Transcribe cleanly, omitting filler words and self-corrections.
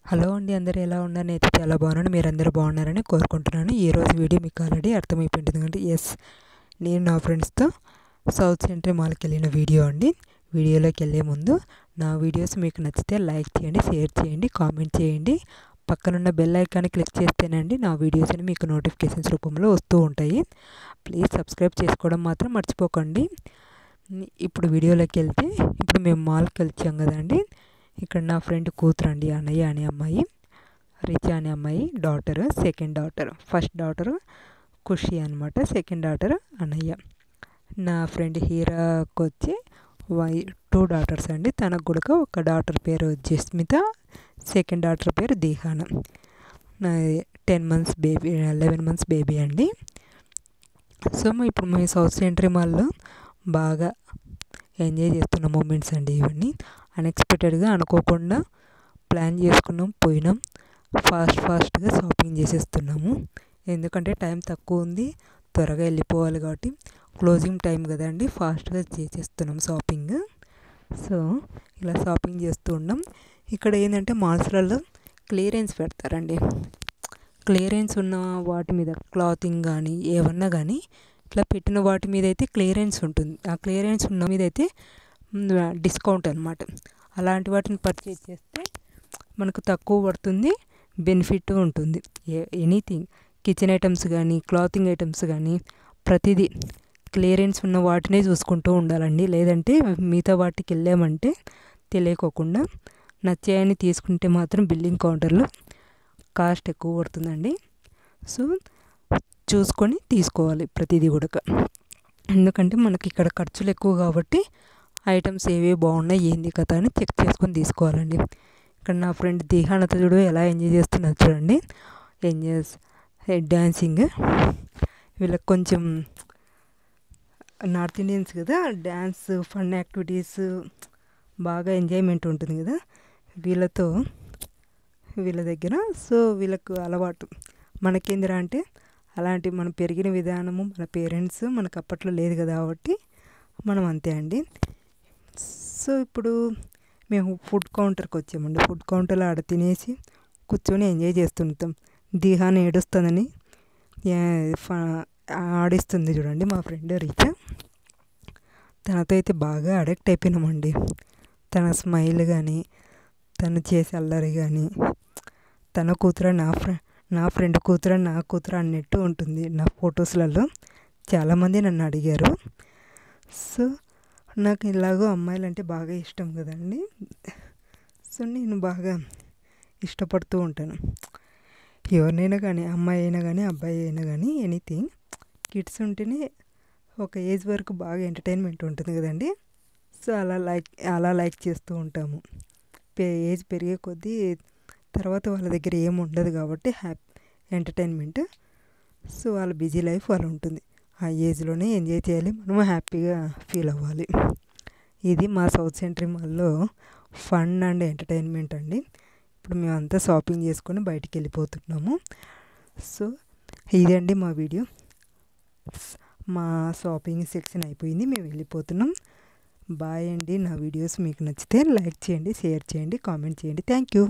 Hello అండి, అందరూ ఎలా ఉన్నారు? నేనైతే చాలా బాగున్నాను. మీరందరూ బాగున్నారని కోరుకుంటున్నాను. ఈరోజు వీడియో మీకు ఆల్రెడీ అర్థమైపోయింటుంది కంటే నేను నా ఫ్రెండ్స్తో సౌత్ సెంట్రల్ మాల్కి వెళ్ళిన వీడియో అండి. వీడియోలోకి వెళ్ళే ముందు నా వీడియోస్ మీకు నచ్చితే లైక్ చేయండి, షేర్ చేయండి, కామెంట్ చేయండి. పక్కనున్న బెల్ ఐకాన్ని క్లిక్ చేస్తేనండి నా వీడియోస్ అని మీకు నోటిఫికేషన్స్ రూపంలో వస్తూ ఉంటాయి. ప్లీజ్ సబ్స్క్రైబ్ చేసుకోవడం మాత్రం మర్చిపోకండి. ఇప్పుడు వీడియోలోకి వెళ్తే ఇప్పుడు మేము మాల్కి వచ్చాం కదండి. ఇక్కడ నా ఫ్రెండ్ కూతురు అండి, అన్నయ్య అనే అమ్మాయి, రిచా అనే అమ్మాయి daughter, second daughter. First daughter Khushi అనమాట, సెకండ్ డాటర్ అన్నయ్య. నా ఫ్రెండ్ హీరాకి వచ్చి 2 డాటర్స్ అండి. తనకు కూడా ఒక డాటర్ పేరు జస్మిత, సెకండ్ డాటర్ పేరు దీహాన. 10 మంత్స్ బేబీ, 11 మంత్స్ బేబీ అండి. సో ఇప్పుడు మేము సౌత్ సెంట్రల్ మాల్లో బాగా ఎంజాయ్ చేస్తున్న మూమెంట్స్ అండి ఇవన్నీ. అన్ఎక్స్పెక్టెడ్గా, అనుకోకుండా ప్లాన్ చేసుకున్నాం, పోయినాం. ఫాస్ట్గా షాపింగ్ చేసేస్తున్నాము. ఎందుకంటే టైం తక్కువ ఉంది, త్వరగా వెళ్ళిపోవాలి కాబట్టి. క్లోజింగ్ టైం కదండి, ఫాస్ట్గా చేసేస్తున్నాం షాపింగ్. సో ఇలా షాపింగ్ చేస్తూ ఉన్నాం. ఇక్కడ ఏంటంటే మాల్స్లలో క్లియరెన్స్ పెడతారండి. క్లియరెన్స్ ఉన్న వాటి మీద క్లాతింగ్ కానీ ఏమన్నా కానీ ఇట్లా పెట్టిన వాటి మీద అయితే క్లియరెన్స్ ఉంటుంది. ఆ క్లియరెన్స్ ఉన్న మీద అయితే డిస్కౌంట్ అనమాట. అలాంటి వాటిని పర్చేజ్ చేస్తే మనకు తక్కువ పడుతుంది, బెనిఫిట్ ఉంటుంది. ఎనీథింగ్, కిచెన్ ఐటమ్స్ కానీ క్లాతింగ్ ఐటమ్స్ కానీ ప్రతిదీ క్లియరెన్స్ ఉన్న వాటినే చూసుకుంటూ ఉండాలండి. లేదంటే మిగతా వాటికి వెళ్ళామంటే తెలియకోకుండా నచ్చాయని తీసుకుంటే మాత్రం బిల్లింగ్ కౌంటర్లో కాస్ట్ ఎక్కువ పడుతుందండి. సో చూసుకొని తీసుకోవాలి ప్రతిదీ కూడా. ఎందుకంటే మనకి ఇక్కడ ఖర్చులు ఎక్కువ కాబట్టి ఐటమ్స్ ఏవి బాగున్నాయి, ఏంది కథ అని చెక్ చేసుకొని తీసుకోవాలండి. ఇక్కడ నా ఫ్రెండ్ దీహానతో చూడు ఎలా ఎంజాయ్ చేస్తున్నారు చూడండి. డ్యాన్సింగ్. వీళ్ళకి కొంచెం నార్త్ ఇండియన్స్ కదా, డ్యాన్స్, ఫన్ యాక్టివిటీస్ బాగా ఎంజాయ్మెంట్ ఉంటుంది కదా వీళ్ళ దగ్గర. సో వీళ్ళకు అలవాటు. మనకేందిరా అంటే అలాంటి మనం పెరిగిన విధానము, మన పేరెంట్స్ మనకు అప్పట్లో లేదు కదా కాబట్టి మనం అంతే అండి. సో ఇప్పుడు మేము ఫుడ్ కౌంటర్కి వచ్చామండి. ఫుడ్ కౌంటర్లో ఆడ తినేసి కూర్చొని ఎంజాయ్ చేస్తుంటాం. దీహాన్ని ఏడుస్తుందని ఆడిస్తుంది చూడండి మా ఫ్రెండ్ రీచా. తనతో అయితే బాగా అడిక్ట్ అయిపోయినామండి. తన స్మైల్ కానీ, తను చేసే అల్లరి కానీ, తన కూతురు నా ఫ్రెండ్ కూతురు నా కూతురు అన్నట్టు ఉంటుంది నా ఫొటోస్లలో. చాలామంది నన్ను అడిగారు. సో నాకు ఇలాగో అమ్మాయిలు అంటే బాగా ఇష్టం కదండి. సో నేను బాగా ఇష్టపడుతూ ఉంటాను. ఎవరినైనా కానీ, అమ్మాయి అయినా కానీ, అబ్బాయి అయినా కానీ, ఎనీథింగ్. కిడ్స్ ఉంటేనే ఒక ఏజ్ వరకు బాగా ఎంటర్టైన్మెంట్ ఉంటుంది కదండి. సో అలా లైక్ చేస్తూ ఉంటాము. ఏజ్ పెరిగే కొద్దీ తర్వాత వాళ్ళ దగ్గర ఏమి ఉండదు కాబట్టి ఎంటర్టైన్మెంట్. సో వాళ్ళ బిజీ లైఫ్ వాళ్ళు ఉంటుంది. ఆ ఏజ్లోనే ఎంజాయ్ చేయాలి, మనము హ్యాపీగా ఫీల్ అవ్వాలి. ఇది మా సౌత్ సెంట్రల్ మాల్లో ఫన్ అండ్ ఎంటర్టైన్మెంట్ అండి. ఇప్పుడు మేమంతా షాపింగ్ చేసుకొని బయటికి వెళ్ళిపోతున్నాము. సో ఇదండి మా వీడియో. మా షాపింగ్ సెక్షన్ అయిపోయింది, మేము వెళ్ళిపోతున్నాం. బాయ్ అండి. నా వీడియోస్ మీకు నచ్చితే లైక్ చేయండి, షేర్ చేయండి, కామెంట్ చేయండి. Thank you.